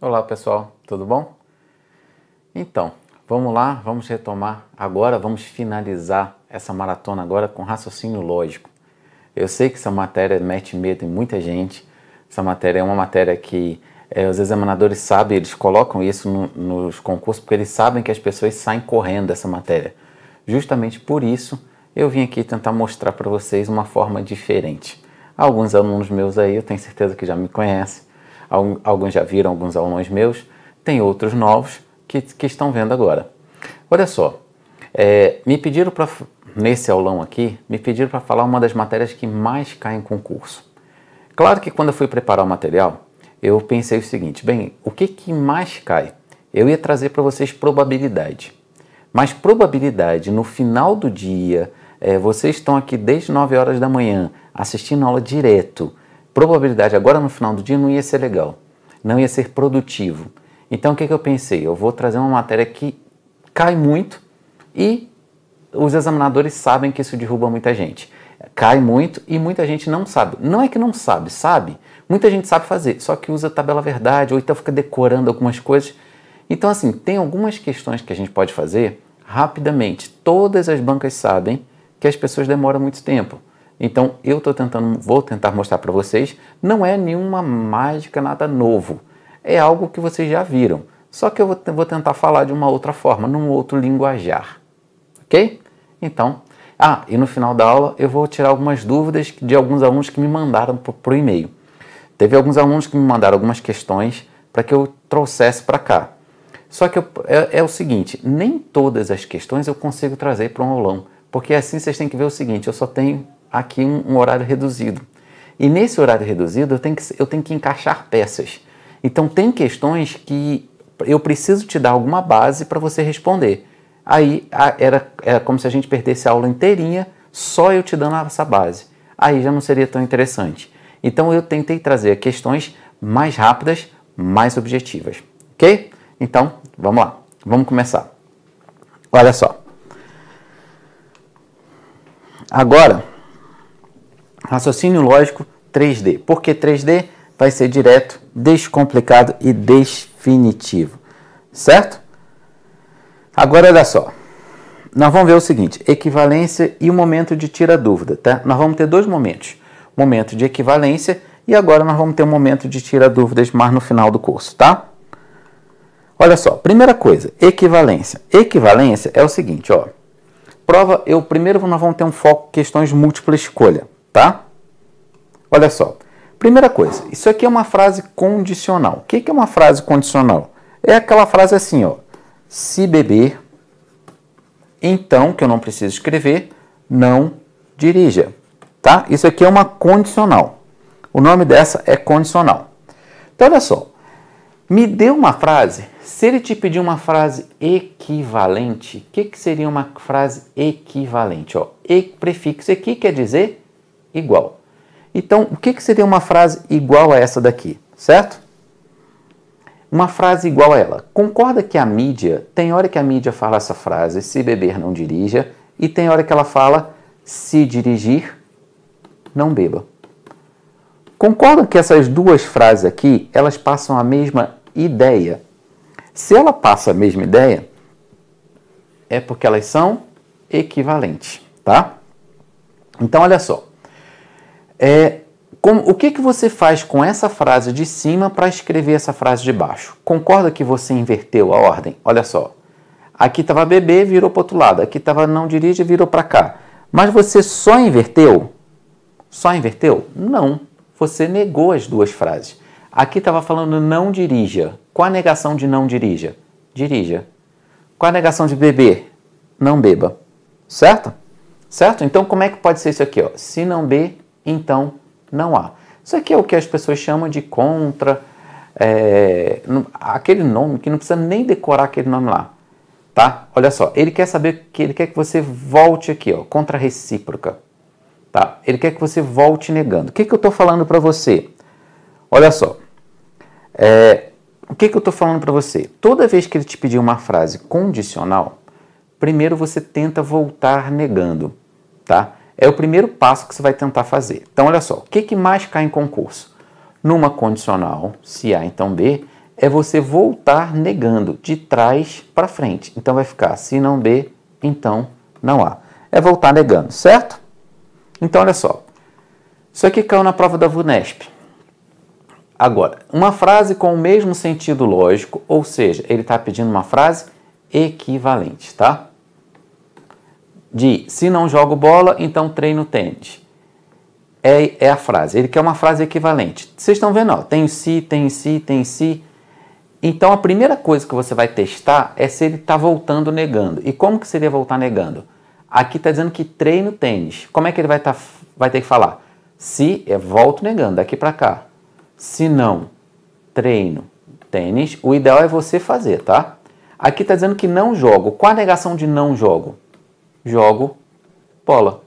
Olá pessoal, tudo bom? Então, vamos lá, vamos retomar agora, vamos finalizar essa maratona agora com raciocínio lógico. Eu sei que essa matéria mete medo em muita gente, essa matéria é uma matéria que os examinadores sabem, eles colocam isso nos concursos porque eles sabem que as pessoas saem correndo dessa matéria. Justamente por isso eu vim aqui tentar mostrar para vocês uma forma diferente. Alguns alunos meus aí, eu tenho certeza que já me conhecem, alguns já viram, alguns alunos meus, tem outros novos que estão vendo agora. Olha só, me pediram para, nesse aulão aqui, me pediram para falar uma das matérias que mais caem em concurso. Claro que quando eu fui preparar o material, eu pensei o seguinte, bem, o que mais cai? Eu ia trazer para vocês probabilidade. Mas probabilidade no final do dia, vocês estão aqui desde 9 horas da manhã, assistindo aula direto, probabilidade agora no final do dia não ia ser legal, não ia ser produtivo. Então o que eu pensei? Eu vou trazer uma matéria que cai muito e os examinadores sabem que isso derruba muita gente. Cai muito e muita gente não sabe. Não é que não sabe, sabe? Muita gente sabe fazer, só que usa tabela verdade ou então fica decorando algumas coisas. Então assim, tem algumas questões que a gente pode fazer rapidamente. Todas as bancas sabem que as pessoas demoram muito tempo. Então, vou tentar mostrar para vocês, não é nenhuma mágica, nada novo. É algo que vocês já viram. Só que eu vou tentar falar de uma outra forma, num outro linguajar. Ok? Então, e no final da aula eu vou tirar algumas dúvidas de alguns alunos que me mandaram por e-mail. Teve alguns alunos que me mandaram algumas questões para que eu trouxesse para cá. Só que é o seguinte, nem todas as questões eu consigo trazer para um aulão. Porque assim vocês têm que ver o seguinte, eu só tenho aqui um horário reduzido. E nesse horário reduzido eu tenho que encaixar peças. Então tem questões que eu preciso te dar alguma base para você responder. Aí era como se a gente perdesse a aula inteirinha só eu te dando essa base. Aí já não seria tão interessante. Então eu tentei trazer questões mais rápidas, mais objetivas. Ok? Então vamos lá, vamos começar. Olha só. Agora, raciocínio lógico 3D. Por que 3D? Vai ser direto, descomplicado e definitivo. Certo? Agora, olha só. Nós vamos ver o seguinte, equivalência e o momento de tira dúvida, tá? Nós vamos ter dois momentos. Momento de equivalência e agora nós vamos ter um momento de tira dúvidas mais no final do curso, tá? Olha só, primeira coisa, equivalência. Equivalência é o seguinte, ó. Primeiro nós vamos ter um foco questões múltipla escolha, tá? Olha só. Primeira coisa, isso aqui é uma frase condicional. O que é uma frase condicional? É aquela frase assim, ó. Se beber, então, que eu não preciso escrever, não dirija, tá? Isso aqui é uma condicional. O nome dessa é condicional. Então, olha só. Me dê uma frase. Se ele te pedir uma frase equivalente, o que seria uma frase equivalente? Ó, prefixo aqui quer dizer igual. Então, o que seria uma frase igual a essa daqui, certo? Uma frase igual a ela. Concorda que a mídia, tem hora que a mídia fala essa frase, se beber não dirija, e tem hora que ela fala, se dirigir, não beba. Concorda que essas duas frases aqui, elas passam a mesma ideia? Se ela passa a mesma ideia, é porque elas são equivalentes, tá? Então, olha só. O que você faz com essa frase de cima para escrever essa frase de baixo? Concorda que você inverteu a ordem? Olha só. Aqui estava beber, virou para o outro lado. Aqui estava não dirige, virou para cá. Mas você só inverteu? Só inverteu? Não. Você negou as duas frases. Aqui estava falando não dirija. Qual a negação de não dirija? Dirija. Qual a negação de beber? Não beba. Certo? Certo? Então, como é que pode ser isso aqui? Ó? Se não B, então não há. Isso aqui é o que as pessoas chamam de contra, aquele nome que não precisa nem decorar aquele nome lá. Tá? Olha só, ele quer que você volte aqui, ó, contra recíproca. Tá? Ele quer que você volte negando. O que eu estou falando para você? Olha só. O que eu estou falando para você? Toda vez que ele te pedir uma frase condicional, primeiro você tenta voltar negando, tá? É o primeiro passo que você vai tentar fazer. Então, olha só, o que mais cai em concurso? Numa condicional, se A, então B, é você voltar negando de trás para frente. Então vai ficar se não B, então não A. É voltar negando, certo? Então olha só. Isso aqui caiu na prova da VUNESP. Agora, uma frase com o mesmo sentido lógico, ou seja, ele está pedindo uma frase equivalente, tá? De se não jogo bola, então treino tênis. É a frase. Ele quer uma frase equivalente. Vocês estão vendo, ó, tem se, tem se, tem se. Então a primeira coisa que você vai testar é se ele está voltando negando. E como que seria voltar negando? Aqui está dizendo que treino tênis. Como é que ele vai ter que falar? Se é volto negando, daqui para cá. Se não, treino tênis. O ideal é você fazer, tá? Aqui está dizendo que não jogo. Qual a negação de não jogo? Jogo bola.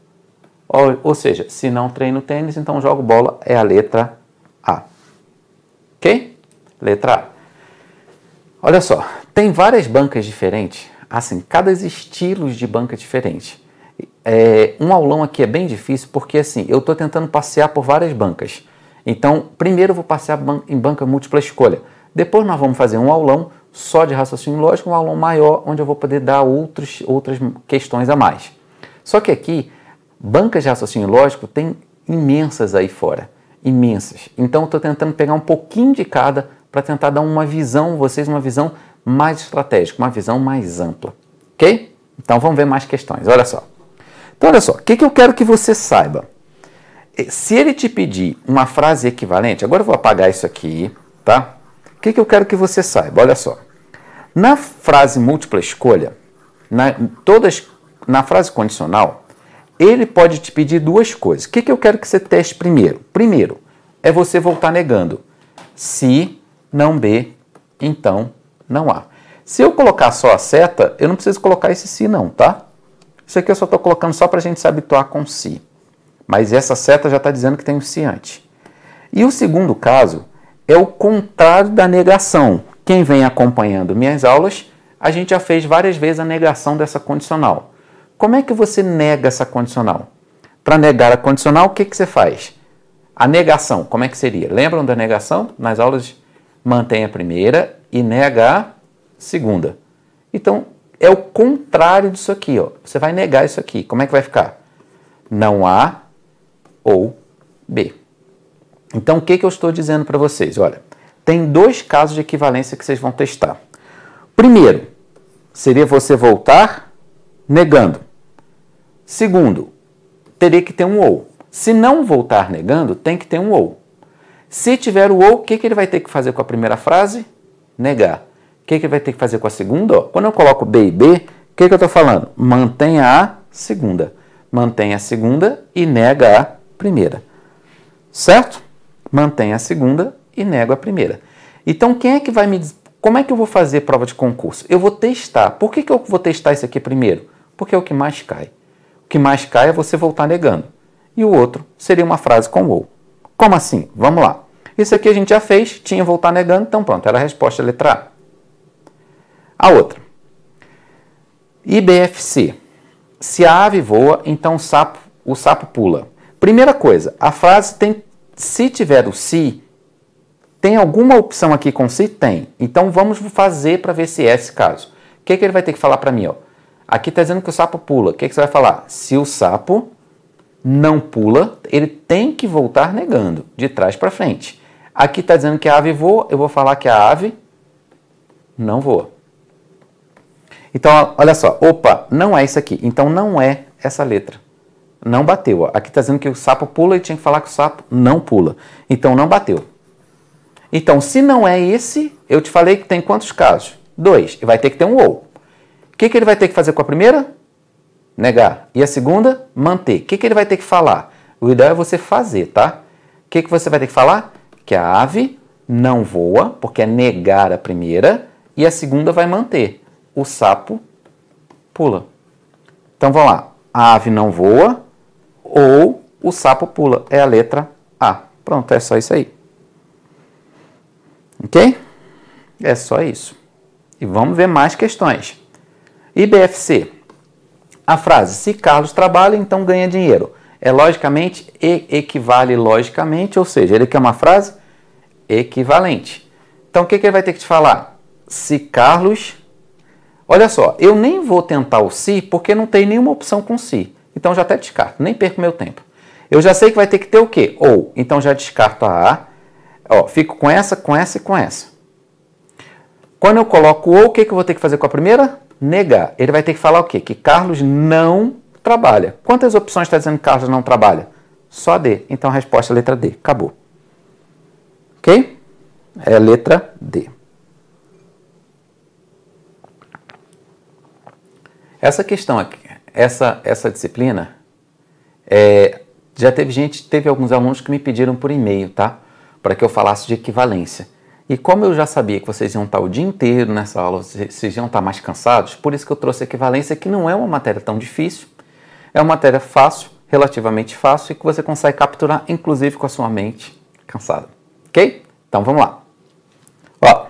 Ou seja, se não treino tênis, então jogo bola. É a letra A. Ok? Letra A. Olha só, tem várias bancas diferentes. Assim, cada estilo de banca diferente. Um aulão aqui é bem difícil porque assim, eu estou tentando passear por várias bancas. Então, primeiro eu vou passear em banca múltipla escolha. Depois nós vamos fazer um aulão só de raciocínio lógico, um aulão maior, onde eu vou poder dar outras questões a mais. Só que aqui, bancas de raciocínio lógico tem imensas aí fora. Imensas. Então, eu estou tentando pegar um pouquinho de cada para tentar dar uma visão, uma visão mais estratégica, uma visão mais ampla. Ok? Então, vamos ver mais questões. Olha só. Então, olha só. O que eu quero que você saiba? Se ele te pedir uma frase equivalente, agora eu vou apagar isso aqui, tá? O que eu quero que você saiba? Olha só. Na frase múltipla escolha, na frase condicional, ele pode te pedir duas coisas. O que eu quero que você teste primeiro? Primeiro, é você voltar negando. Se não B, então não A. Se eu colocar só a seta, eu não preciso colocar esse se não, tá? Isso aqui eu só estou colocando só para a gente se habituar com se. Mas essa seta já está dizendo que tem um se antes. E o segundo caso é o contrário da negação. Quem vem acompanhando minhas aulas, a gente já fez várias vezes a negação dessa condicional. Como é que você nega essa condicional? Para negar a condicional, o que você faz? A negação, como é que seria? Lembram da negação? Nas aulas, mantém a primeira e nega a segunda. Então, é o contrário disso aqui, ó. Você vai negar isso aqui. Como é que vai ficar? Não A ou B. Então, o que eu estou dizendo para vocês? Olha, tem dois casos de equivalência que vocês vão testar. Primeiro, seria você voltar negando. Segundo, teria que ter um ou. Se não voltar negando, tem que ter um ou. Se tiver o ou, o que ele vai ter que fazer com a primeira frase? Negar. O que ele vai ter que fazer com a segunda? Quando eu coloco B e B, o que eu estou falando? Mantenha a segunda. Mantém a segunda e nega a primeira. Certo? Mantém a segunda e nego a primeira. Então, quem é que vai me dizer? Como é que eu vou fazer prova de concurso? Eu vou testar. Por que eu vou testar isso aqui primeiro? Porque é o que mais cai. O que mais cai é você voltar negando. E o outro seria uma frase com ou. Como assim? Vamos lá. Isso aqui a gente já fez, tinha voltar negando, então pronto, era a resposta, letra A. A outra. IBFC. Se a ave voa, então o sapo pula. Primeira coisa, a frase tem, se tiver o se, tem alguma opção aqui com se? Tem. Então vamos fazer para ver se é esse caso. O que ele vai ter que falar para mim? Ó? Aqui está dizendo que o sapo pula. O que você vai falar? Se o sapo não pula, ele tem que voltar negando, de trás para frente. Aqui está dizendo que a ave voa, eu vou falar que a ave não voa. Então, olha só, opa, não é isso aqui. Então, não é essa letra. Não bateu. Ó. Aqui está dizendo que o sapo pula e tinha que falar que o sapo não pula. Então, não bateu. Então, se não é esse, eu te falei que tem quantos casos? 2. E vai ter que ter um ou. O que ele vai ter que fazer com a primeira? Negar. E a segunda? Manter. O que ele vai ter que falar? O ideal é você fazer, tá? O que você vai ter que falar? Que a ave não voa, porque é negar a primeira, e a segunda vai manter. O sapo pula. Então, vamos lá. A ave não voa ou o sapo pula. É a letra A. Pronto, é só isso aí. Ok? É só isso. E vamos ver mais questões. IBFC. A frase, se Carlos trabalha, então ganha dinheiro. É logicamente e equivale logicamente, ou seja, ele quer uma frase equivalente. Então, o que ele vai ter que te falar? Se Carlos... Olha só, eu nem vou tentar o se, porque não tem nenhuma opção com se. Então, já até descarto, nem perco meu tempo. Eu já sei que vai ter que ter o quê? Ou. Então, já descarto a A. Ó, fico com essa e com essa. Quando eu coloco o ou, o que eu vou ter que fazer com a primeira? Negar. Ele vai ter que falar o quê? Que Carlos não trabalha. Quantas opções está dizendo que Carlos não trabalha? Só D. Então, a resposta é a letra D. Acabou. Ok? É a letra D. Essa questão aqui, essa disciplina, já teve alguns alunos que me pediram por e-mail, tá? Para que eu falasse de equivalência. E como eu já sabia que vocês iam estar o dia inteiro nessa aula, vocês iam estar mais cansados, por isso que eu trouxe equivalência, que não é uma matéria tão difícil, é uma matéria fácil, relativamente fácil, e que você consegue capturar, inclusive com a sua mente cansada. Ok? Então vamos lá. Ó,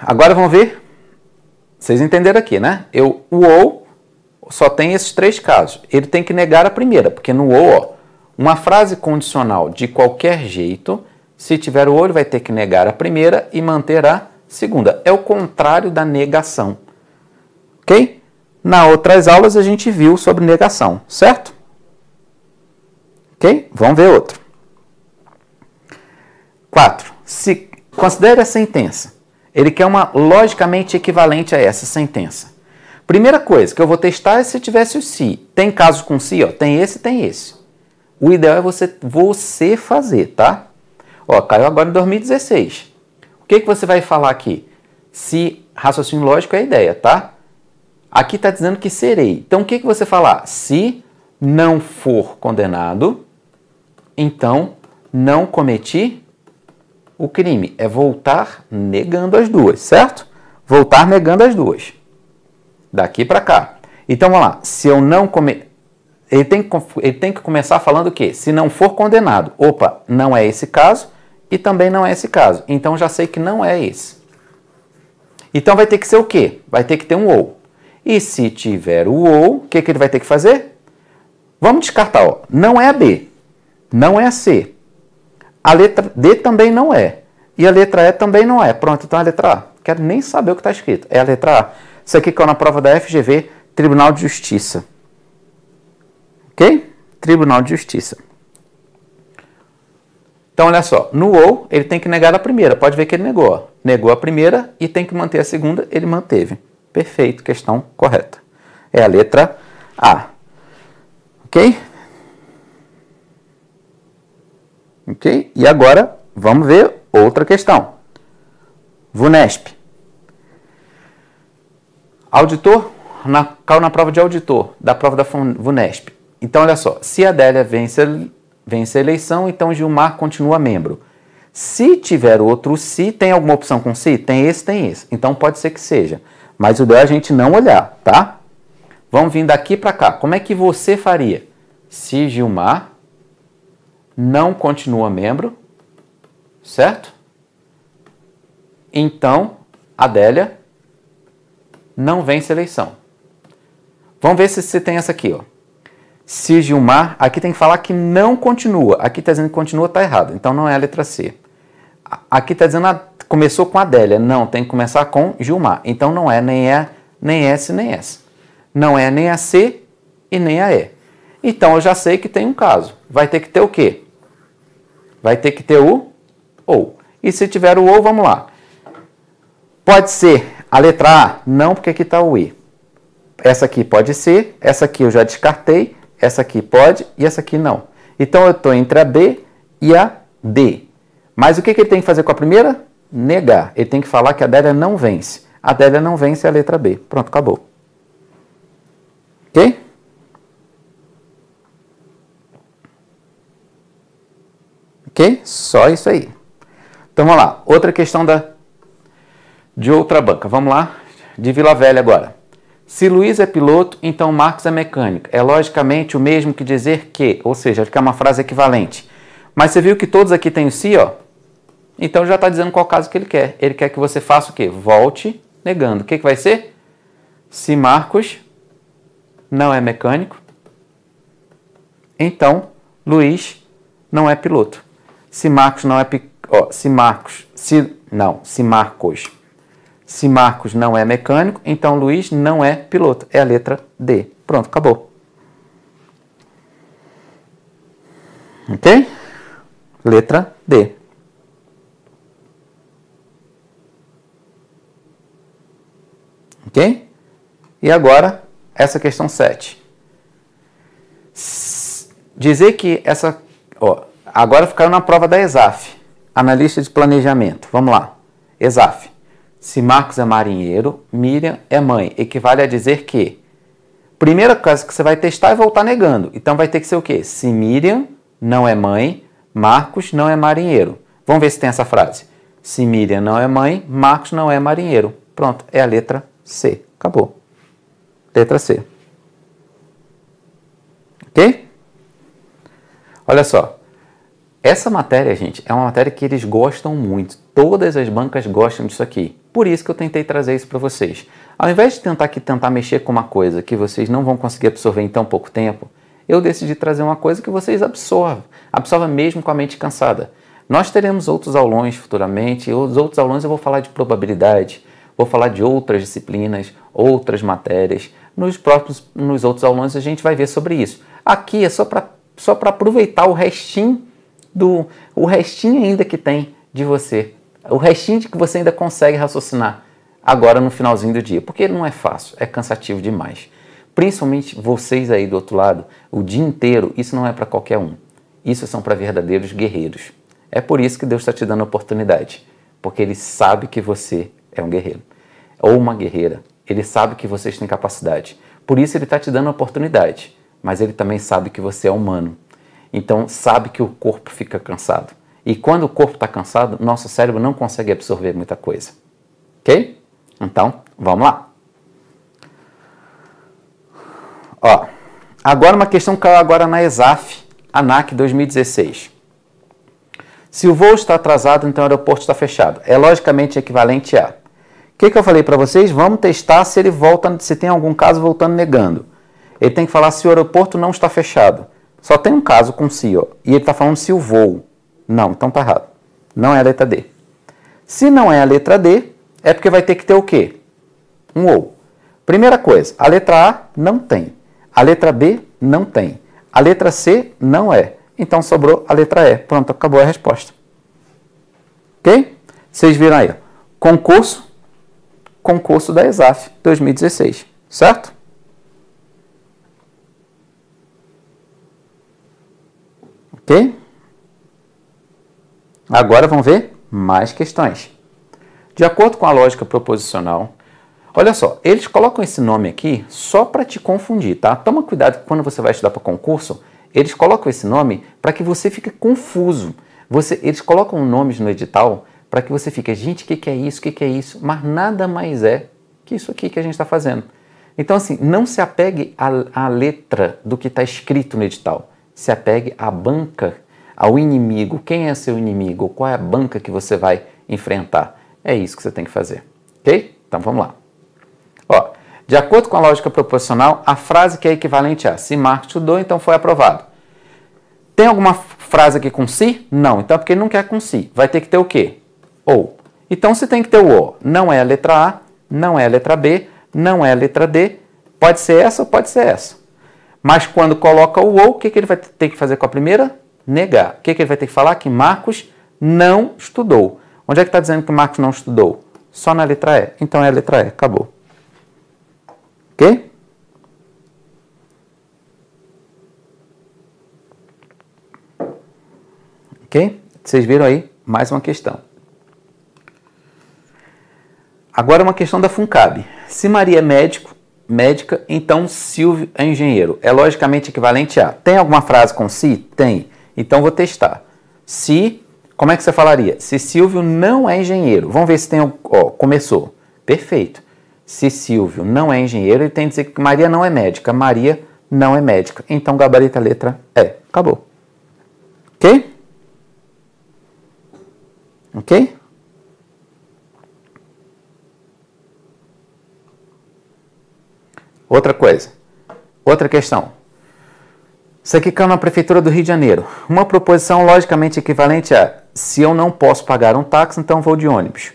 agora vamos ver. Vocês entenderam aqui, né? O ou só tem esses três casos. Ele tem que negar a primeira, porque no ou, ó, uma frase condicional de qualquer jeito, se tiver o ou, ele vai ter que negar a primeira e manter a segunda. É o contrário da negação. Ok? Nas outras aulas a gente viu sobre negação, certo? Ok? Vamos ver outro. 4. Se considere a sentença. Ele quer uma logicamente equivalente a essa sentença. Primeira coisa que eu vou testar é se tivesse o se. Tem casos com se, ó, tem esse e tem esse. O ideal é você fazer, tá? Ó, caiu agora em 2016. O que você vai falar aqui? Se raciocínio lógico é a ideia, tá? Aqui está dizendo que serei. Então, o que você falar? Se não for condenado, então não cometi o crime. É voltar negando as duas, certo? Voltar negando as duas. Daqui para cá. Então, vamos lá. Se eu não cometi... Ele tem que começar falando o quê? Se não for condenado. Opa, não é esse caso e também não é esse caso. Então, já sei que não é esse. Então, vai ter que ser o quê? Vai ter que ter um ou. E se tiver o ou, o que ele vai ter que fazer? Vamos descartar. Ó. Não é a B. Não é a C. A letra D também não é. E a letra E também não é. Pronto, então a letra A. Quero nem saber o que está escrito. É a letra A. Isso aqui caiu na prova da FGV, Tribunal de Justiça. Ok? Tribunal de Justiça. Então, olha só. No ou, ele tem que negar a primeira. Pode ver que ele negou. Ó. Negou a primeira e tem que manter a segunda. Ele manteve. Perfeito. Questão correta. É a letra A. Ok? Ok? E agora, vamos ver outra questão. VUNESP. Auditor, caiu na prova de auditor, da prova da VUNESP. Então, olha só, se a Adélia vence a eleição, então Gilmar continua membro. Se tiver outro se, tem alguma opção com se? Tem esse. Então, pode ser que seja. Mas o ideal é a gente não olhar, tá? Vamos vir daqui para cá. Como é que você faria? Se Gilmar não continua membro, certo? Então, Adélia não vence a eleição. Vamos ver se você tem essa aqui, ó. Se Gilmar, aqui tem que falar que não continua. Aqui está dizendo que continua, está errado. Então, não é a letra C. Aqui está dizendo que começou com Adélia. Não, tem que começar com Gilmar. Então, não é nem essa, nem essa. Não é nem a C e nem a E. Então, eu já sei que tem um caso. Vai ter que ter o quê? Vai ter que ter o ou. E se tiver o ou, vamos lá. Pode ser a letra A? Não, porque aqui está o I. Essa aqui pode ser, essa aqui eu já descartei, essa aqui pode e essa aqui não. Então, eu estou entre a B e a D. Mas o que ele tem que fazer com a primeira? Negar. Ele tem que falar que a Adélia não vence. A Adélia não vence é a letra B. Pronto, acabou. Ok? Ok? Só isso aí. Então, vamos lá. Outra questão de outra banca. Vamos lá. De Vila Velha agora. Se Luiz é piloto, então Marcos é mecânico. É logicamente o mesmo que dizer que, ou seja, que é uma frase equivalente. Mas você viu que todos aqui têm o se, ó? Então já está dizendo qual caso que ele quer. Ele quer que você faça o quê? Volte negando. O que vai ser? Se Marcos não é mecânico, então Luiz não é piloto. Se Marcos não é se Marcos não é mecânico, então Luiz não é piloto. É a letra D. Pronto, acabou. Ok? Letra D. Ok? E agora, essa questão 7. Dizer que essa... agora ficaram na prova da ESAF. Analista de planejamento. Vamos lá. ESAF. Se Marcos é marinheiro, Miriam é mãe. Equivale a dizer que... Primeira coisa que você vai testar é voltar negando. Então vai ter que ser o quê? Se Miriam não é mãe, Marcos não é marinheiro. Vamos ver se tem essa frase. Se Miriam não é mãe, Marcos não é marinheiro. Pronto, é a letra C. Acabou. Letra C. Ok? Olha só. Essa matéria, gente, é uma matéria que eles gostam muito. Todas as bancas gostam disso aqui. Por isso que eu tentei trazer isso para vocês. Ao invés de tentar mexer com uma coisa que vocês não vão conseguir absorver em tão pouco tempo, eu decidi trazer uma coisa que vocês absorvam. Absorva mesmo com a mente cansada. Nós teremos outros aulões futuramente. Os outros aulões eu vou falar de probabilidade, vou falar de outras disciplinas, outras matérias. Nos outros aulões a gente vai ver sobre isso. Aqui é só para aproveitar o restinho ainda que tem de você. O restinho de que você ainda consegue raciocinar agora no finalzinho do dia. Porque não é fácil, é cansativo demais. Principalmente vocês aí do outro lado, o dia inteiro, isso não é para qualquer um. Isso são para verdadeiros guerreiros. É por isso que Deus está te dando a oportunidade. Porque Ele sabe que você é um guerreiro. Ou uma guerreira. Ele sabe que vocês têm capacidade. Por isso Ele está te dando a oportunidade. Mas Ele também sabe que você é humano. Então sabe que o corpo fica cansado. E quando o corpo está cansado, nosso cérebro não consegue absorver muita coisa. Ok? Então, vamos lá. Agora uma questão que caiu agora na ESAF, ANAC 2016. Se o voo está atrasado, então o aeroporto está fechado. É logicamente equivalente a... O que eu falei para vocês? Vamos testar se ele volta, se tem algum caso voltando negando. Ele tem que falar se o aeroporto não está fechado. Só tem um caso com se, e ele está falando se o voo. Não, então está errado. Não é a letra D. Se não é a letra D, é porque vai ter que ter o quê? Um ou. Primeira coisa, a letra A não tem. A letra B não tem. A letra C não é. Então sobrou a letra E. Pronto, acabou a resposta. Ok? Vocês viram aí. Concurso da ESAF 2016. Certo? Ok? Agora vamos ver mais questões. De acordo com a lógica proposicional, olha só, eles colocam esse nome aqui só para te confundir, tá? Toma cuidado que quando você vai estudar para concurso, eles colocam esse nome para que você fique confuso. Eles colocam nomes no edital para que você fique, gente, o que é isso, o que é isso? Mas nada mais é que isso aqui que a gente está fazendo. Então, assim, não se apegue à letra do que está escrito no edital. Se apegue à banca, ao inimigo. Quem é seu inimigo? Qual é a banca que você vai enfrentar? É isso que você tem que fazer. Ok? Então, vamos lá. De acordo com a lógica proposicional, a frase que é equivalente a se Marcos estudou, então foi aprovado. Tem alguma frase aqui com se? Não. Então, porque ele não quer com se. Vai ter que ter o quê? Ou. Então, se tem que ter o ou. Não é a letra A, não é a letra B, não é a letra D. Pode ser essa ou pode ser essa. Mas quando coloca o ou, o que ele vai ter que fazer com a primeira? Negar. O que ele vai ter que falar? Que Marcos não estudou. Onde é que está dizendo que Marcos não estudou? Só na letra E. Então é a letra E. Acabou. Ok? Ok? Vocês viram aí mais uma questão. Agora uma questão da FUNCAB. Se Maria é médica, então Silvio é engenheiro. É logicamente equivalente a... Tem alguma frase com se? Tem. Então vou testar. Se... Como é que você falaria? Se Silvio não é engenheiro. Vamos ver se tem... começou. Perfeito. Se Silvio não é engenheiro, ele tem que dizer que Maria não é médica. Maria não é médica. Então gabarita a letra E. Acabou. Ok? Ok? Outra coisa. Outra questão. Isso aqui caiu na Prefeitura do Rio de Janeiro. Uma proposição logicamente equivalente a se eu não posso pagar um táxi, então vou de ônibus.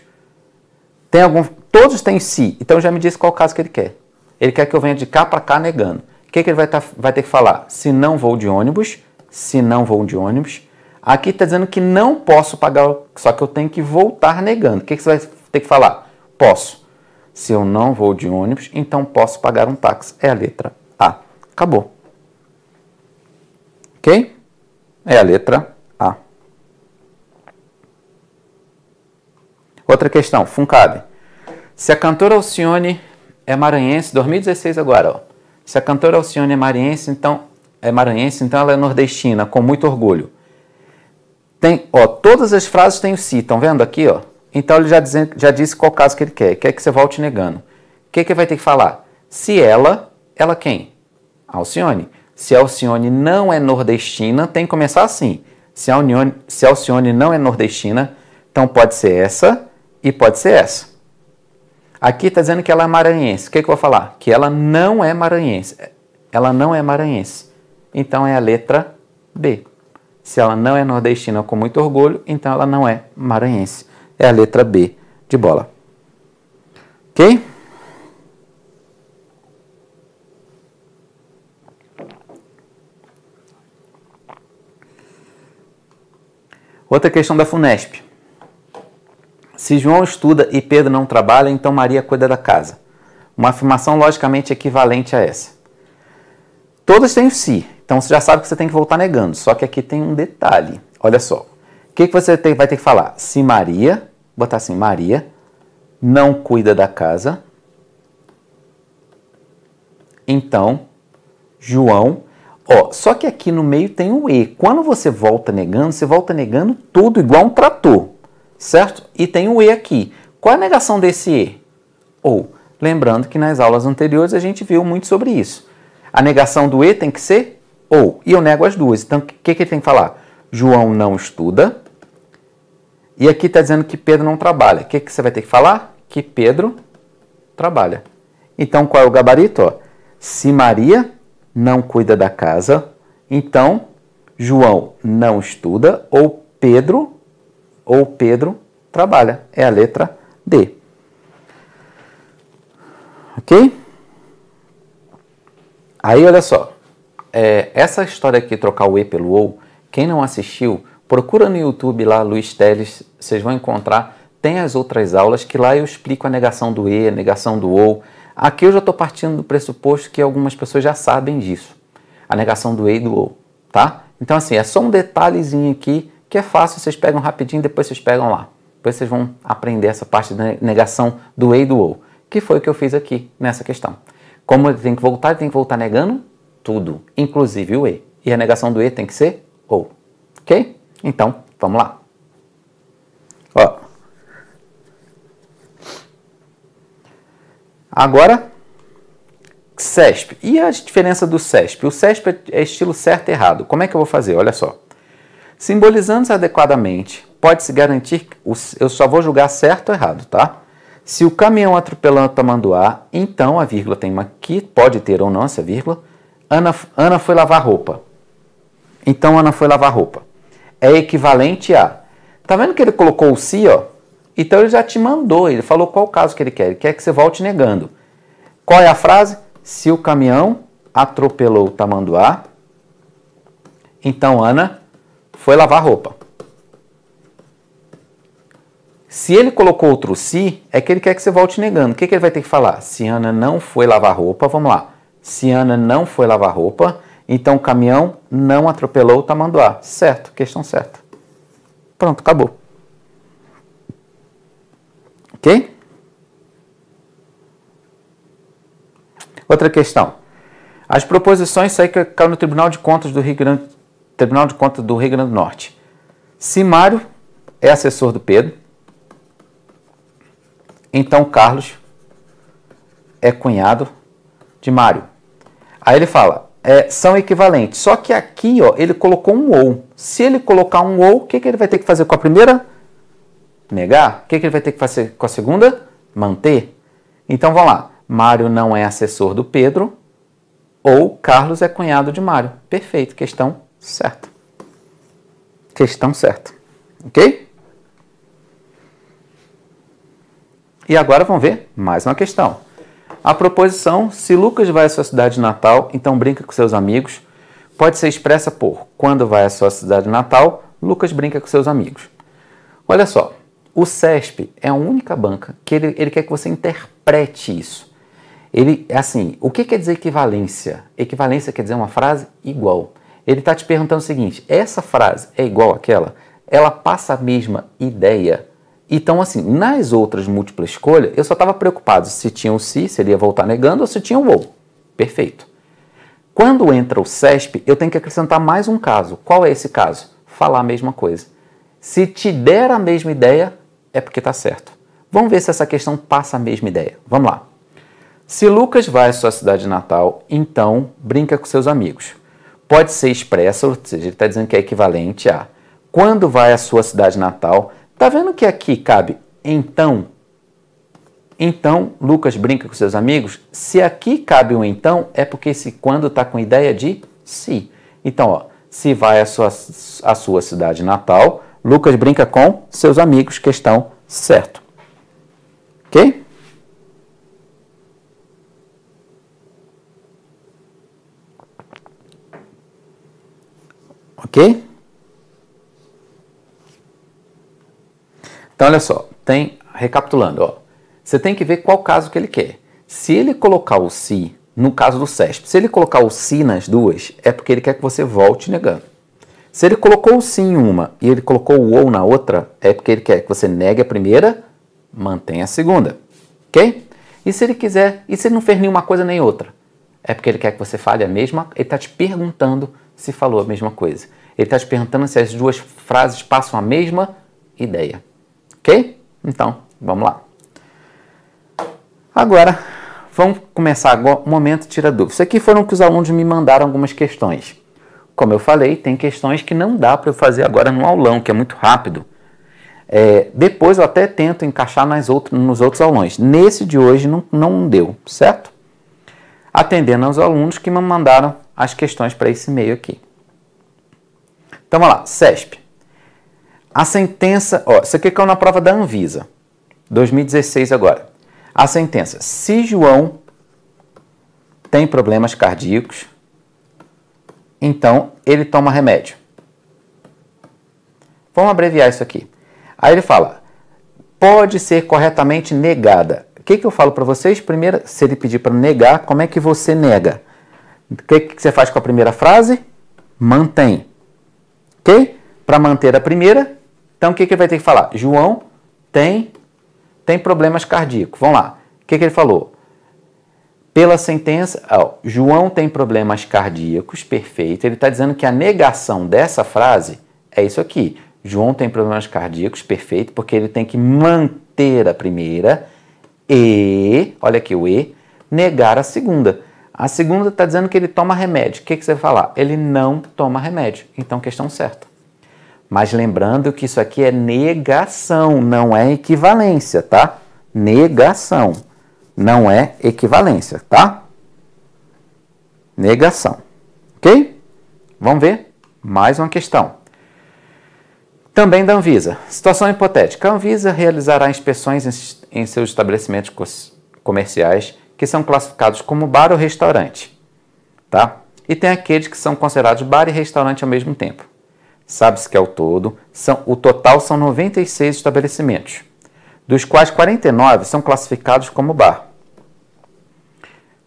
Todos têm se, então já me disse qual caso que ele quer. Ele quer que eu venha de cá para cá negando. O que ele vai ter que falar? Se não vou de ônibus, se não vou de ônibus. Aqui está dizendo que não posso pagar, só que eu tenho que voltar negando. O que você vai ter que falar? Posso. Se eu não vou de ônibus, então posso pagar um táxi. É a letra A. Acabou. Ok? É a letra A. Outra questão, Funcabe. Se a cantora Alcione é maranhense, 2016 agora, ó. Se a cantora Alcione é maranhense, então ela é nordestina, com muito orgulho. Todas as frases têm o se, estão vendo aqui, ó? Então ele já disse qual caso que ele quer que você volte negando. O que ele vai ter que falar? Se ela quem? Alcione. Se a Alcione não é nordestina, tem que começar assim. Se a Alcione não é nordestina, então pode ser essa e pode ser essa. Aqui está dizendo que ela é maranhense. O que eu vou falar? Que ela não é maranhense. Ela não é maranhense. Então é a letra B. Se ela não é nordestina com muito orgulho, então ela não é maranhense. É a letra B de bola. Ok? Outra questão da FUNESP. Se João estuda e Pedro não trabalha, então Maria cuida da casa. Uma afirmação logicamente equivalente a essa. Todas têm o se. Então você já sabe que você tem que voltar negando. Só que aqui tem um detalhe. Olha só. O que você vai ter que falar? Se Maria, botar assim, Maria não cuida da casa, então João. Só que aqui no meio tem o e. Quando você volta negando tudo igual um trator. Certo? E tem o e aqui. Qual é a negação desse e? Ou. Lembrando que nas aulas anteriores a gente viu muito sobre isso. A negação do e tem que ser ou. E eu nego as duas. Então, o que ele tem que falar? João não estuda. E aqui está dizendo que Pedro não trabalha. O que você vai ter que falar? Que Pedro trabalha. Então, qual é o gabarito? Se Maria não cuida da casa, então João não estuda ou Pedro trabalha. É a letra D. Ok? Aí, olha só. Essa história aqui, trocar o E pelo OU, quem não assistiu, procura no YouTube lá, Luiz Teles, vocês vão encontrar. Tem as outras aulas que lá eu explico a negação do E, a negação do OU. Aqui eu já estou partindo do pressuposto que algumas pessoas já sabem disso. A negação do E e do OU, tá? Então, assim, é só um detalhezinho aqui que é fácil, vocês pegam rapidinho, depois vocês pegam lá. Depois vocês vão aprender essa parte da negação do E e do OU, que foi o que eu fiz aqui nessa questão. Como ele tem que voltar negando tudo, inclusive o E. E a negação do E tem que ser OU. Ok? Então, vamos lá. Agora, CESP. E a diferença do CESP? O CESP é estilo certo e errado. Como é que eu vou fazer? Olha só. Simbolizando-se adequadamente, pode-se garantir que eu só vou julgar certo ou errado, tá? Se o caminhão atropelando o tamanduá, então a vírgula tem uma que pode ter ou não essa vírgula. Ana foi lavar roupa. Então Ana foi lavar roupa. É equivalente a. Tá vendo que ele colocou o se, ó? Então ele já te mandou, ele falou qual caso que ele quer. Ele quer que você volte negando. Qual é a frase? Se o caminhão atropelou o tamanduá, então Ana foi lavar roupa. Se ele colocou outro se, é que ele quer que você volte negando. O que ele vai ter que falar? Se Ana não foi lavar roupa, vamos lá. Se Ana não foi lavar roupa, então o caminhão não atropelou o tamanduá. Certo, questão certa. Pronto, acabou. Ok? Outra questão. As proposições saem que caiu no Tribunal de Contas do Rio Grande do Norte. Se Mário é assessor do Pedro, então Carlos é cunhado de Mário. Aí ele fala, são equivalentes. Só que aqui, ó, ele colocou um ou. Se ele colocar um ou, o que ele vai ter que fazer com a primeira? Negar. O que ele vai ter que fazer com a segunda? Manter. Então, vamos lá. Mário não é assessor do Pedro ou Carlos é cunhado de Mário. Perfeito. Questão certa. Questão certa. Ok? E agora vamos ver mais uma questão. A proposição, se Lucas vai à sua cidade natal, então brinca com seus amigos, pode ser expressa por quando vai à sua cidade natal, Lucas brinca com seus amigos. Olha só, o CESP é a única banca que ele quer que você interprete isso. Assim, o que quer dizer equivalência? Equivalência quer dizer uma frase igual. Ele está te perguntando o seguinte, essa frase é igual àquela? Ela passa a mesma ideia? Então, assim, nas outras múltiplas escolhas, eu só estava preocupado se tinha o se ele ia voltar negando, ou se tinha o ou. Perfeito. Quando entra o CESP, eu tenho que acrescentar mais um caso. Qual é esse caso? Falar a mesma coisa. Se te der a mesma ideia, é porque está certo. Vamos ver se essa questão passa a mesma ideia. Vamos lá. Se Lucas vai à sua cidade natal, então brinca com seus amigos. Pode ser expressa, ou seja, ele está dizendo que é equivalente a quando vai à sua cidade natal. Tá vendo que aqui cabe então? Então, Lucas brinca com seus amigos. Se aqui cabe um então, é porque esse quando está com ideia de se. Então, ó, se vai à sua cidade natal, Lucas brinca com seus amigos, questão certo. Ok? Ok? Então, olha só, recapitulando, ó, você tem que ver qual caso que ele quer. Se ele colocar o se, no caso do CESP, se ele colocar o se nas duas, é porque ele quer que você volte negando. Se ele colocou o se em uma e ele colocou o ou na outra, é porque ele quer que você negue a primeira, mantenha a segunda. Ok? E se ele quiser, e se ele não fez nenhuma coisa nem outra? É porque ele quer que você fale a mesma, ele está te perguntando se falou a mesma coisa. Ele está te perguntando se as duas frases passam a mesma ideia. Ok? Então, vamos lá. Agora, vamos começar agora o momento tira dúvida. Isso aqui foram que os alunos me mandaram algumas questões. Como eu falei, tem questões que não dá para eu fazer agora no aulão, que é muito rápido. Depois eu até tento encaixar nos outros aulões. Nesse de hoje não deu, certo? Atendendo aos alunos que me mandaram as questões para esse e-mail aqui. Então, vamos lá. CESP. A sentença, ó, isso aqui caiu na prova da Anvisa, 2016 agora. A sentença, se João tem problemas cardíacos, então ele toma remédio. Vamos abreviar isso aqui. Aí ele fala, pode ser corretamente negada. O que eu falo para vocês? Primeiro, se ele pedir para negar, como é que você nega? O que você faz com a primeira frase? Mantém. Ok? Para manter a primeira, então o que ele vai ter que falar? João tem problemas cardíacos. Vamos lá. O que ele falou? Pela sentença, João tem problemas cardíacos, perfeito. Ele está dizendo que a negação dessa frase é isso aqui. João tem problemas cardíacos, perfeito, porque ele tem que manter a primeira e, olha aqui o e, negar a segunda. A segunda está dizendo que ele toma remédio. O que você vai falar? Ele não toma remédio. Então, questão certa. Mas lembrando que isso aqui é negação, não é equivalência, tá? Negação, não é equivalência, tá? Negação, ok? Vamos ver mais uma questão. Também da Anvisa. Situação hipotética. A Anvisa realizará inspeções em seus estabelecimentos comerciais que são classificados como bar ou restaurante, tá? E tem aqueles que são considerados bar e restaurante ao mesmo tempo. Sabe-se que ao todo, o total são 96 estabelecimentos, dos quais 49 são classificados como bar.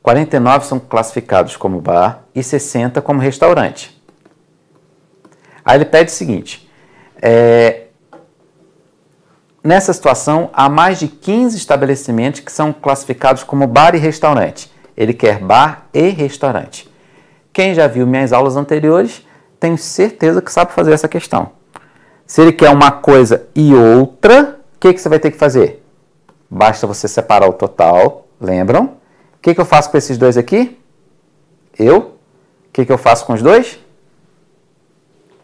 49 são classificados como bar e 60 como restaurante. Aí ele pede o seguinte, nessa situação, há mais de 15 estabelecimentos que são classificados como bar e restaurante. Ele quer bar e restaurante. Quem já viu minhas aulas anteriores, tenho certeza que sabe fazer essa questão. Se ele quer uma coisa e outra, o que você vai ter que fazer? Basta você separar o total, lembram? O que eu faço com esses dois aqui? O que eu faço com os dois?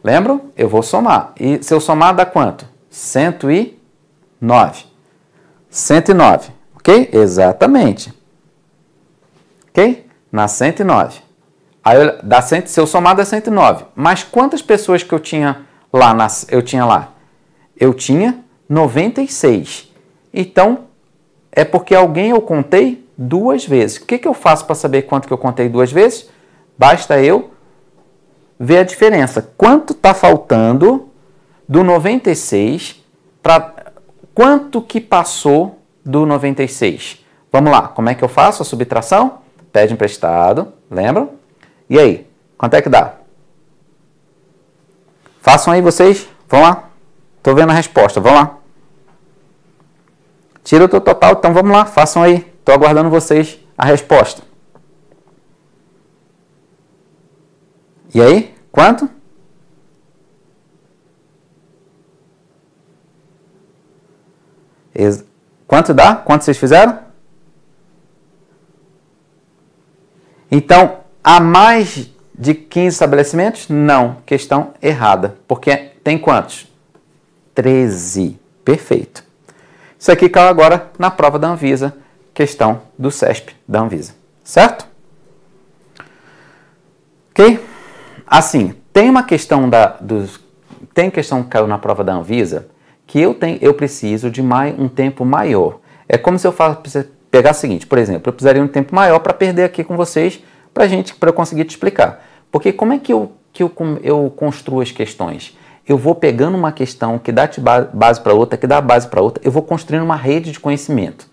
Lembram? Eu vou somar. E se eu somar, dá quanto? 109. 109, ok? Exatamente. Ok? Na 109. Aí se eu somar dá 109. Mas quantas pessoas que eu tinha lá? Eu tinha 96. Então, é porque alguém eu contei 2 vezes. O que eu faço para saber quanto que eu contei 2 vezes? Basta eu ver a diferença. Quanto está faltando do 96 para quanto que passou do 96? Vamos lá, como é que eu faço a subtração? Pede emprestado, lembram? E aí, quanto é que dá? Façam aí vocês, vão lá. Estou vendo a resposta, vão lá. Tira o teu total, então vamos lá, façam aí. Estou aguardando vocês a resposta. E aí, quanto? Quanto dá? Quanto vocês fizeram? Então, há mais de 15 estabelecimentos? Não, questão errada. Porque tem quantos? 13. Perfeito. Isso aqui caiu agora na prova da Anvisa, questão do CESP da Anvisa. Certo? Ok? Assim, tem uma questão tem questão que caiu na prova da Anvisa que eu preciso de um tempo maior. É como se eu pegar o seguinte, por exemplo, eu precisaria de um tempo maior para perder aqui com vocês, para eu conseguir te explicar. Porque como é que eu construo as questões? Eu vou pegando uma questão que dá base para outra, que dá base para outra, eu vou construindo uma rede de conhecimento.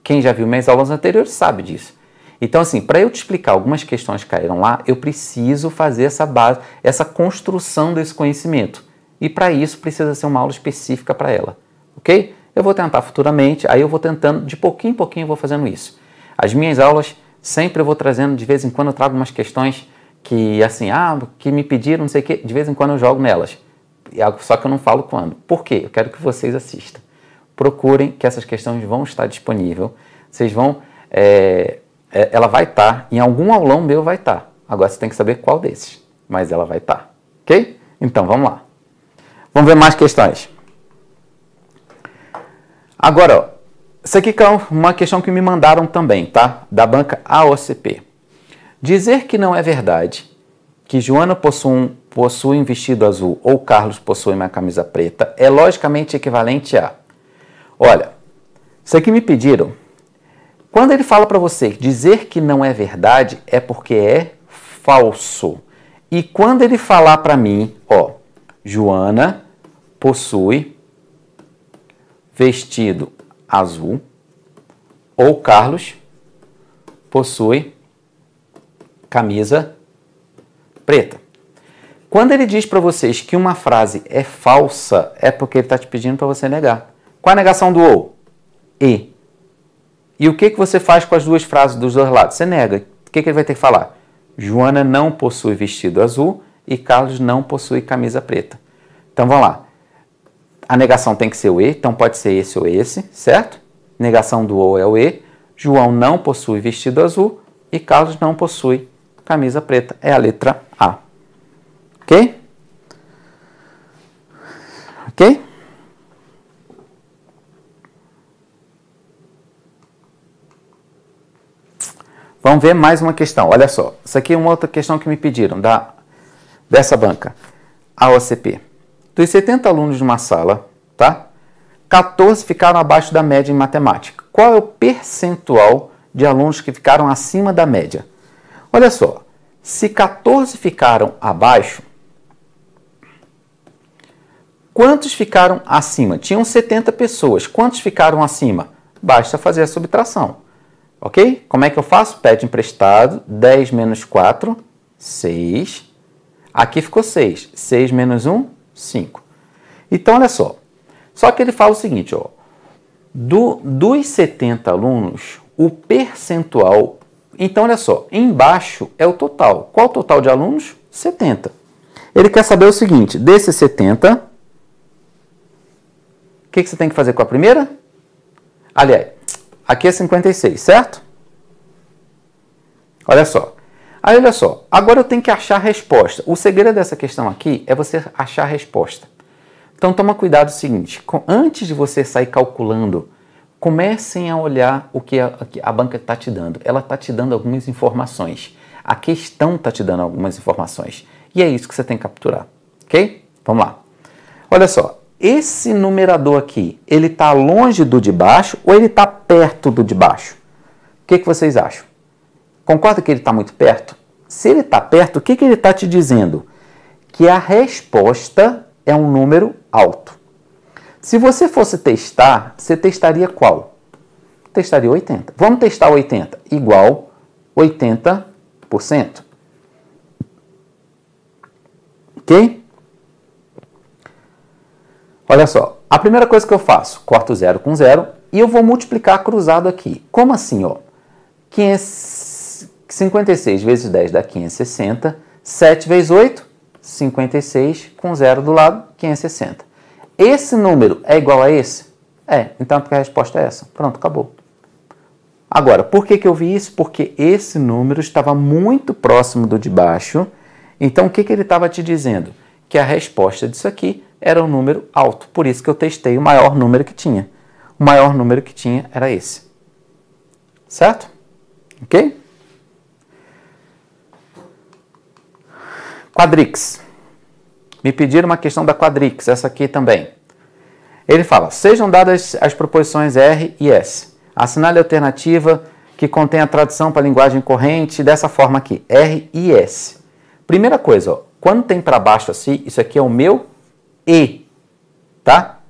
Quem já viu minhas aulas anteriores sabe disso. Então, assim, para eu te explicar algumas questões que caíram lá, eu preciso fazer essa base, essa construção desse conhecimento. E para isso precisa ser uma aula específica para ela, ok? Eu vou tentar futuramente, aí eu vou tentando, de pouquinho em pouquinho eu vou fazendo isso. As minhas aulas, sempre eu vou trazendo, de vez em quando eu trago umas questões que, assim, que me pediram, não sei o quê, de vez em quando eu jogo nelas. Só que eu não falo quando. Por quê? Eu quero que vocês assistam. Procurem que essas questões vão estar disponíveis. Vocês vão... ela vai estar, em algum aulão meu vai estar. Agora você tem que saber qual desses, mas ela vai estar. Ok? Então, vamos lá. Vamos ver mais questões. Agora, ó, isso aqui é uma questão que me mandaram também, tá? Da banca AOCP. Dizer que não é verdade que Joana possui um vestido azul ou Carlos possui uma camisa preta é logicamente equivalente a... Olha, isso aqui me pediram. Quando ele fala para você dizer que não é verdade é porque é falso. E quando ele falar para mim, ó, Joana possui vestido azul ou Carlos possui camisa preta. Quando ele diz para vocês que uma frase é falsa, é porque ele está te pedindo para você negar. Qual a negação do ou? E. E o que você faz com as duas frases dos dois lados? Você nega. O que ele vai ter que falar? Joana não possui vestido azul e Carlos não possui camisa preta. Então, vamos lá. A negação tem que ser o E, então pode ser esse ou esse, certo? Negação do ou é o E. João não possui vestido azul e Carlos não possui camisa preta. É a letra A. Ok? Ok? Vamos ver mais uma questão. Olha só. Isso aqui é uma outra questão que me pediram dessa banca. A OCP. Dos 70 alunos de uma sala, tá? 14 ficaram abaixo da média em matemática. Qual é o percentual de alunos que ficaram acima da média? Olha só. Se 14 ficaram abaixo, quantos ficaram acima? Tinham 70 pessoas. Quantos ficaram acima? Basta fazer a subtração. Ok? Como é que eu faço? Pede emprestado. 10 menos 4, 6. Aqui ficou 6. 6 menos 1, 5. Então, olha só. Só que ele fala o seguinte, ó. Dos 70 alunos, o percentual... Então, olha só. Embaixo é o total. Qual o total de alunos? 70. Ele quer saber o seguinte. Desses 70... O que você tem que fazer com a primeira? Aliás, aqui é 56, certo? Olha só. Aí, olha só. Agora eu tenho que achar a resposta. O segredo dessa questão aqui é você achar a resposta. Então, toma cuidado o seguinte. Antes de você sair calculando, comecem a olhar o que a banca está te dando. Ela está te dando algumas informações. A questão está te dando algumas informações. E é isso que você tem que capturar. Ok? Vamos lá. Olha só. esse numerador aqui, ele está longe do de baixo ou ele está perto do de baixo? O que vocês acham? Concorda que ele está muito perto? Se ele está perto, o que ele está te dizendo? Que a resposta é um número alto. Se você fosse testar, você testaria qual? Testaria 80. Vamos testar 80 igual 80%. Ok? Olha só, a primeira coisa que eu faço, corto 0 com 0 e eu vou multiplicar cruzado aqui. Como assim, ó? 56 vezes 10 dá 560, 7 vezes 8, 56, com 0 do lado, 560. Esse número é igual a esse? É, então a resposta é essa. Pronto, acabou. Agora, por que eu vi isso? Porque esse número estava muito próximo do de baixo. Então, o que ele estava te dizendo? Que a resposta disso aqui era um número alto. Por isso que eu testei o maior número que tinha. O maior número que tinha era esse. Certo? Ok? Quadrix. Me pediram uma questão da quadrix, essa aqui também. Ele fala, sejam dadas as proposições R e S. Assinale a alternativa que contém a tradução para a linguagem corrente dessa forma aqui, R e S. Primeira coisa, ó, quando tem para baixo assim, isso aqui é o meu E, tá?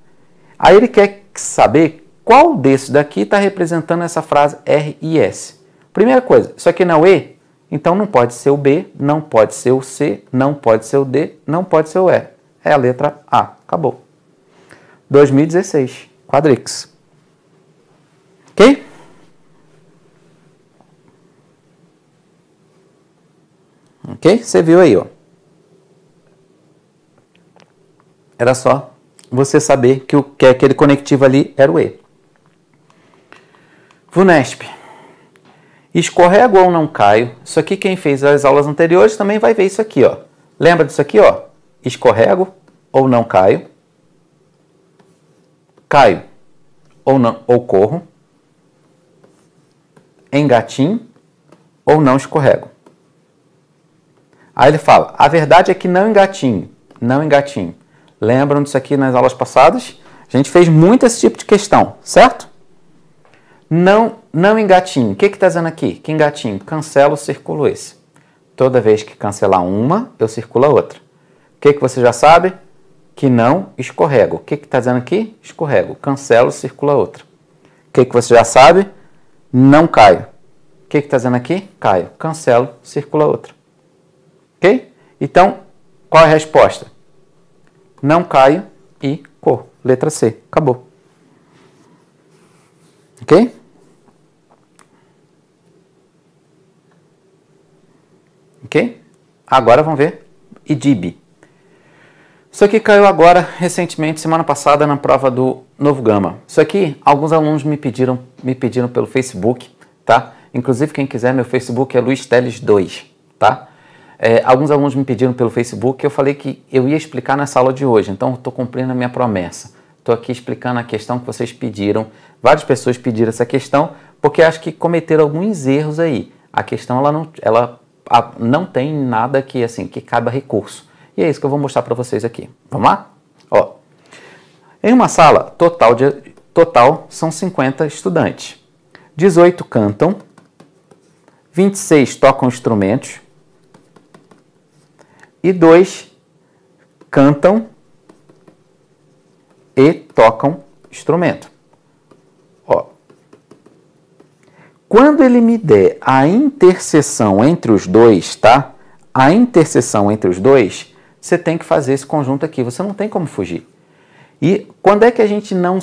Aí ele quer saber qual desses daqui está representando essa frase R e S. Primeira coisa, isso aqui não é o E? Então não pode ser o B, não pode ser o C, não pode ser o D, não pode ser o E. É a letra A. Acabou. 2016. Quadrix. Ok? Ok? Você viu aí, ó. Era só você saber que aquele conectivo ali era o E. VUNESP. Escorrego ou não caio? Isso aqui quem fez as aulas anteriores também vai ver isso aqui, ó. Lembra disso aqui, ó? Escorrego ou não caio? Caio ou não, ou corro? Engatinho ou não escorrego? Aí ele fala, a verdade é que não engatinho, não engatinho. Lembram disso aqui nas aulas passadas? A gente fez muito esse tipo de questão, certo? Não engatinho. O que está dizendo aqui? Que engatinho? Cancelo, circulo esse. Toda vez que cancelar uma, eu circulo a outra. O que você já sabe? Que não escorrego. O que está dizendo aqui? Escorrego. Cancelo, circulo a outra. O que você já sabe? Não caio. O que está dizendo aqui? Caio. Cancelo, circulo a outra. Ok? Então, qual é a resposta? Não caio e corro. Letra C. Acabou. Ok? Ok? Agora vamos ver IDIB. Isso aqui caiu agora, recentemente, semana passada, na prova do Novo Gama. Isso aqui, alguns alunos me pediram pelo Facebook, tá? Inclusive, quem quiser, meu Facebook é Luiz Teles 2, tá? Alguns alunos me pediram pelo Facebook, eu falei que eu ia explicar nessa aula de hoje, então estou cumprindo a minha promessa. Estou aqui explicando a questão que vocês pediram. Várias pessoas pediram essa questão, porque acho que cometeram alguns erros aí. A questão ela não tem nada que, assim, que caiba recurso. E é isso que eu vou mostrar para vocês aqui. Vamos lá? Ó, em uma sala, total são 50 estudantes. 18 cantam, 26 tocam instrumentos e 2 cantam e tocam instrumento. Ó, quando ele me der a interseção entre os dois, tá? A interseção entre os dois, você tem que fazer esse conjunto aqui. Você não tem como fugir. E quando é que a gente não...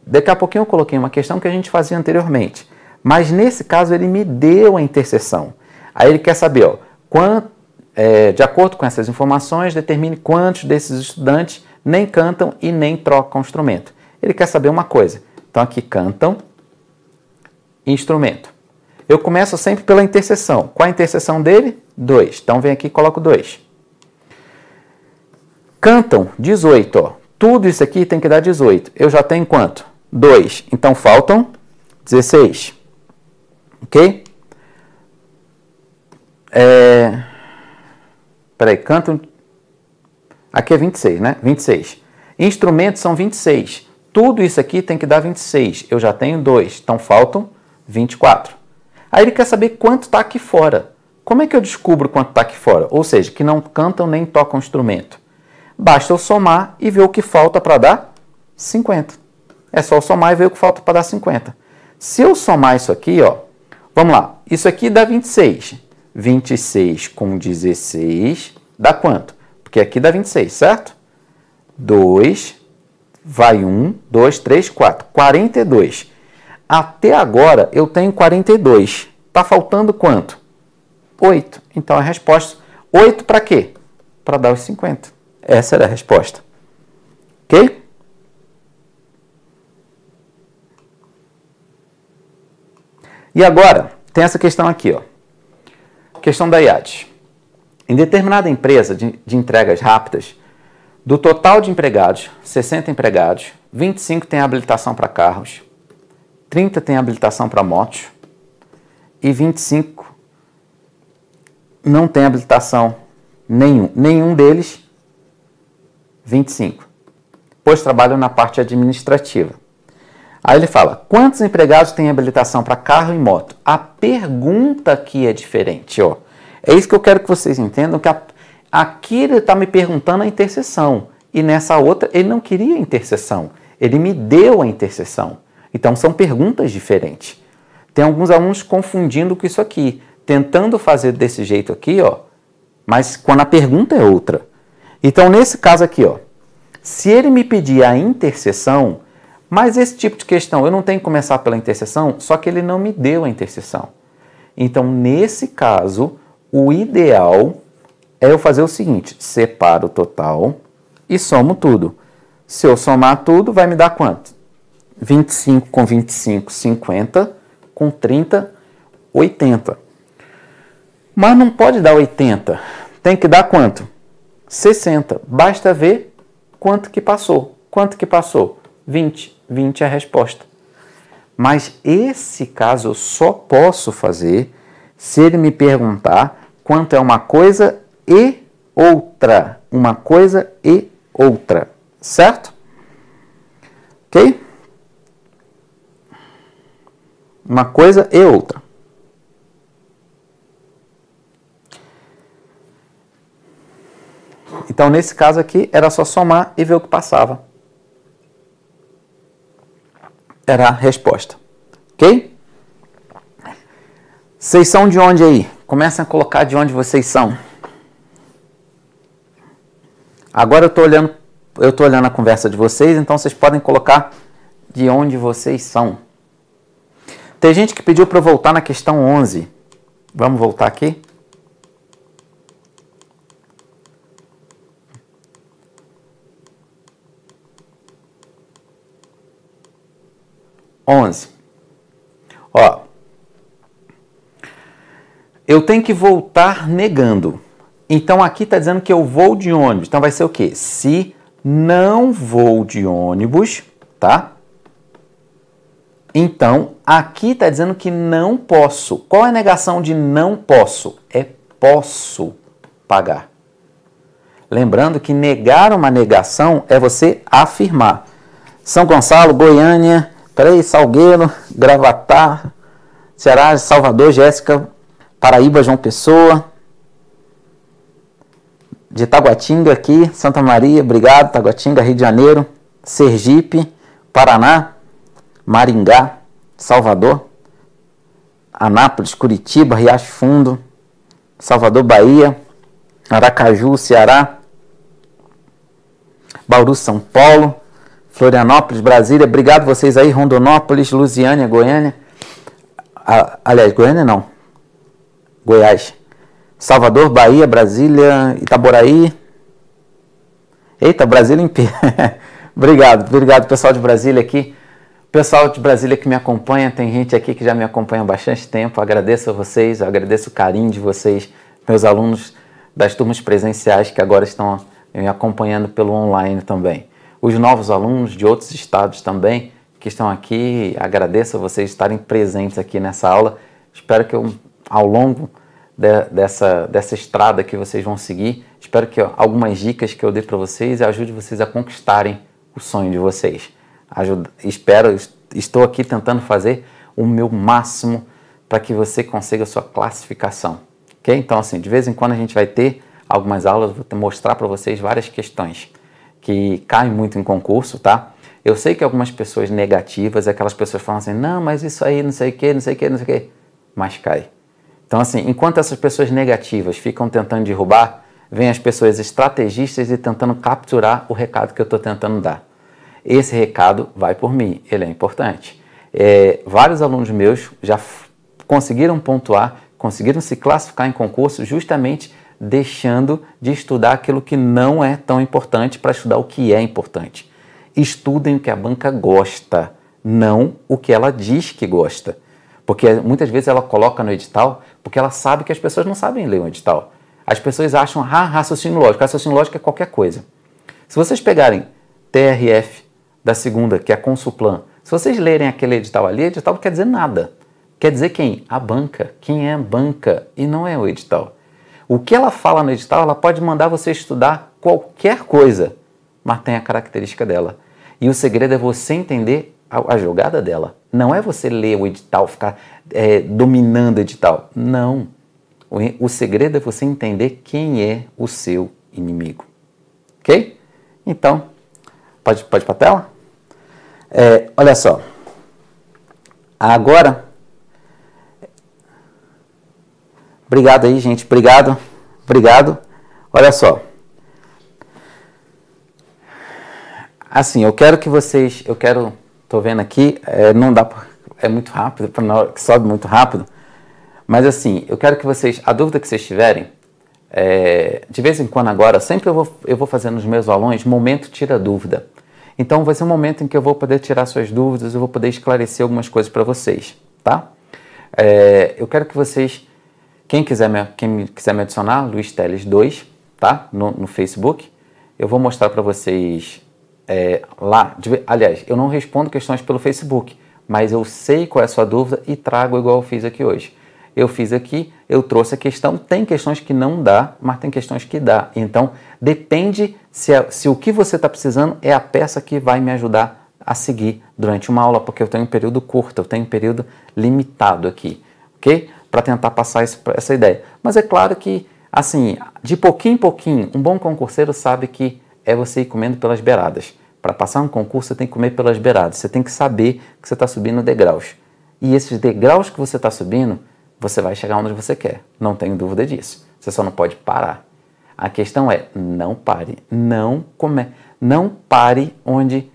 daqui a pouquinho eu coloquei uma questão que a gente fazia anteriormente. Mas nesse caso ele me deu a interseção. Aí ele quer saber, ó, de acordo com essas informações, determine quantos desses estudantes nem cantam e nem trocam instrumento. Ele quer saber uma coisa. Então aqui cantam, instrumento. Eu começo sempre pela interseção. Qual a interseção dele? 2. Então vem aqui e coloco 2. Cantam, 18. Ó. Tudo isso aqui tem que dar 18. Eu já tenho quanto? 2. Então faltam 16. Ok? Peraí, cantam... Aqui é 26, né? 26. Instrumentos são 26. Tudo isso aqui tem que dar 26. Eu já tenho 2, então faltam 24. Aí ele quer saber quanto está aqui fora. Como é que eu descubro quanto está aqui fora? Ou seja, que não cantam nem tocam instrumento. Basta eu somar e ver o que falta para dar 50. É só eu somar e ver o que falta para dar 50. Se eu somar isso aqui, ó, vamos lá. Isso aqui dá 26. 26 com 16 dá quanto? Porque aqui dá 26, certo? 2, vai 1, 2, 3, 4. 42. Até agora eu tenho 42. Está faltando quanto? 8. Então a resposta, 8 para quê? Para dar os 50. Essa era a resposta. Ok? E agora, tem essa questão aqui, ó. Questão da IAD. Em determinada empresa de entregas rápidas, do total de empregados, 60 empregados, 25 têm habilitação para carros, 30 têm habilitação para motos e 25 não têm habilitação nenhum. Nenhum deles, 25, pois trabalham na parte administrativa. Aí ele fala, quantos empregados têm habilitação para carro e moto? A pergunta aqui é diferente, ó. É isso que eu quero que vocês entendam, que aqui ele está me perguntando a interseção, e nessa outra ele não queria a interseção, ele me deu a interseção. Então são perguntas diferentes. Tem alguns alunos confundindo com isso aqui, tentando fazer desse jeito aqui, ó, mas quando a pergunta é outra. Então nesse caso aqui, ó, se ele me pedir a interseção, mas esse tipo de questão eu não tenho que começar pela interseção, só que ele não me deu a interseção. Então nesse caso, o ideal é eu fazer o seguinte, separo o total e somo tudo. Se eu somar tudo, vai me dar quanto? 25 com 25, 50, com 30, 80. Mas não pode dar 80, tem que dar quanto? 60. Basta ver quanto que passou. Quanto que passou? 20. 20 é a resposta. Mas esse caso eu só posso fazer se ele me perguntar quanto é uma coisa e outra. Uma coisa e outra. Certo? Ok? Uma coisa e outra. Então, nesse caso aqui, era só somar e ver o que passava. Era a resposta. Ok? Vocês são de onde aí? Comecem a colocar de onde vocês são. Agora eu tô olhando a conversa de vocês, então vocês podem colocar de onde vocês são. Tem gente que pediu para eu voltar na questão 11. Vamos voltar aqui? Ó, eu tenho que voltar negando. Então aqui está dizendo que eu vou de ônibus. Então vai ser o quê? Se não vou de ônibus, tá? Então aqui está dizendo que não posso. Qual é a negação de não posso? É posso pagar. Lembrando que negar uma negação é você afirmar. São Gonçalo, Goiânia, Salgueiro, Gravatar, Ceará, Salvador, Jéssica, Paraíba, João Pessoa, de Taguatinga aqui, Santa Maria, obrigado, Taguatinga, Rio de Janeiro, Sergipe, Paraná, Maringá, Salvador, Anápolis, Curitiba, Riacho Fundo, Salvador, Bahia, Aracaju, Ceará, Bauru, São Paulo, Florianópolis, Brasília, obrigado vocês aí, Rondonópolis, Lusiânia, Goiânia, aliás, Goiânia não, Goiás, Salvador, Bahia, Brasília, Itaboraí, eita, Brasília inteira, obrigado pessoal de Brasília aqui, pessoal de Brasília que me acompanha, tem gente aqui que já me acompanha há bastante tempo, agradeço a vocês, agradeço o carinho de vocês, meus alunos das turmas presenciais que agora estão me acompanhando pelo online também. Os novos alunos de outros estados também que estão aqui, agradeço a vocês estarem presentes aqui nessa aula. Espero que ao longo dessa estrada que vocês vão seguir, Espero que algumas dicas que eu dei para vocês ajude vocês a conquistarem o sonho de vocês. Estou aqui tentando fazer o meu máximo para que você consiga a sua classificação. Ok? Então, assim, de vez em quando a gente vai ter algumas aulas, vou mostrar para vocês várias questões que caem muito em concurso, tá? Eu sei que algumas pessoas negativas, aquelas pessoas falam assim, não, mas isso aí, não sei o que, não sei o que, não sei o que, mas cai. Então, assim, enquanto essas pessoas negativas ficam tentando derrubar, vem as pessoas estrategistas e tentando capturar o recado que eu estou tentando dar. Esse recado vai por mim, ele é importante. Vários alunos meus já conseguiram pontuar, conseguiram se classificar em concurso justamente deixando de estudar aquilo que não é tão importante para estudar o que é importante. Estudem o que a banca gosta, não o que ela diz que gosta. Porque muitas vezes ela coloca no edital porque ela sabe que as pessoas não sabem ler um edital. As pessoas acham, raciocínio lógico. Raciocínio lógico é qualquer coisa. Se vocês pegarem TRF da segunda, que é a Consulplan, se vocês lerem aquele edital ali, edital não quer dizer nada. Quer dizer quem? A banca. Quem é a banca e não é o edital. O que ela fala no edital, ela pode mandar você estudar qualquer coisa, mas tem a característica dela. E o segredo é você entender a jogada dela. Não é você ler o edital, ficar dominando o edital. Não. O segredo é você entender quem é o seu inimigo. Ok? Então, pode ir para a tela? Olha só. Agora, obrigado aí, gente. Obrigado. Olha só. Assim, eu quero que vocês, tô vendo aqui, não dá pra, é muito rápido, que sobe muito rápido, mas assim, eu quero que vocês, a dúvida que vocês tiverem, de vez em quando agora, sempre eu vou fazendo nos meus aulões, momento tira dúvida. Então vai ser um momento em que eu vou poder tirar suas dúvidas, eu vou poder esclarecer algumas coisas para vocês, tá? Eu quero que vocês, quem quiser me adicionar, Luiz Teles 2, tá? No Facebook, eu vou mostrar para vocês lá. Aliás, eu não respondo questões pelo Facebook, mas eu sei qual é a sua dúvida e trago igual eu fiz aqui hoje. Eu fiz aqui, eu trouxe a questão, tem questões que não dá, mas tem questões que dá. Então, depende se o que você está precisando é a peça que vai me ajudar a seguir durante uma aula, porque eu tenho um período curto, eu tenho um período limitado aqui, ok? Para tentar passar essa ideia. Mas é claro que, assim, de pouquinho em pouquinho, um bom concurseiro sabe que é você ir comendo pelas beiradas. Para passar um concurso, você tem que comer pelas beiradas. Você tem que saber que você está subindo degraus. E esses degraus que você está subindo, você vai chegar onde você quer. Não tenho dúvida disso. Você só não pode parar. A questão é, não pare. Não pare onde...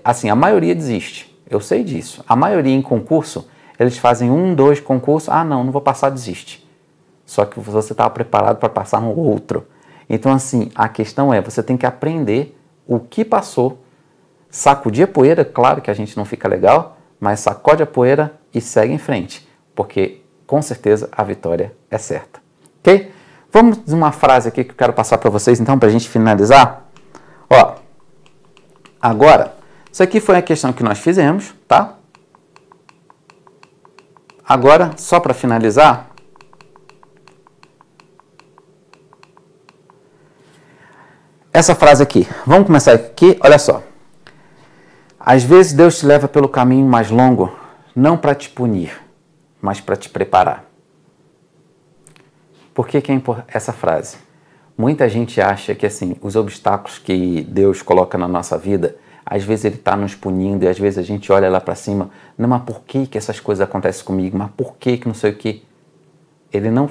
assim, a maioria desiste. Eu sei disso. A maioria em concurso, eles fazem 1, 2 concursos. Não vou passar, desiste. Só que você estava preparado para passar no outro. Então, assim, a questão é, você tem que aprender o que passou, sacudir a poeira, claro que a gente não fica legal, mas sacode a poeira e segue em frente, porque, com certeza, a vitória é certa. Ok? Vamos de uma frase aqui que eu quero passar para vocês, então, para a gente finalizar. Ó, agora, isso aqui foi a questão que nós fizemos, tá? Agora, só para finalizar, essa frase aqui, vamos começar aqui, olha só. Às vezes Deus te leva pelo caminho mais longo, não para te punir, mas para te preparar. Por que é importante essa frase? Muita gente acha que assim, os obstáculos que Deus coloca na nossa vida, às vezes Ele está nos punindo e às vezes a gente olha lá para cima, não, mas por que essas coisas acontecem comigo? Mas por que não sei o que? Ele não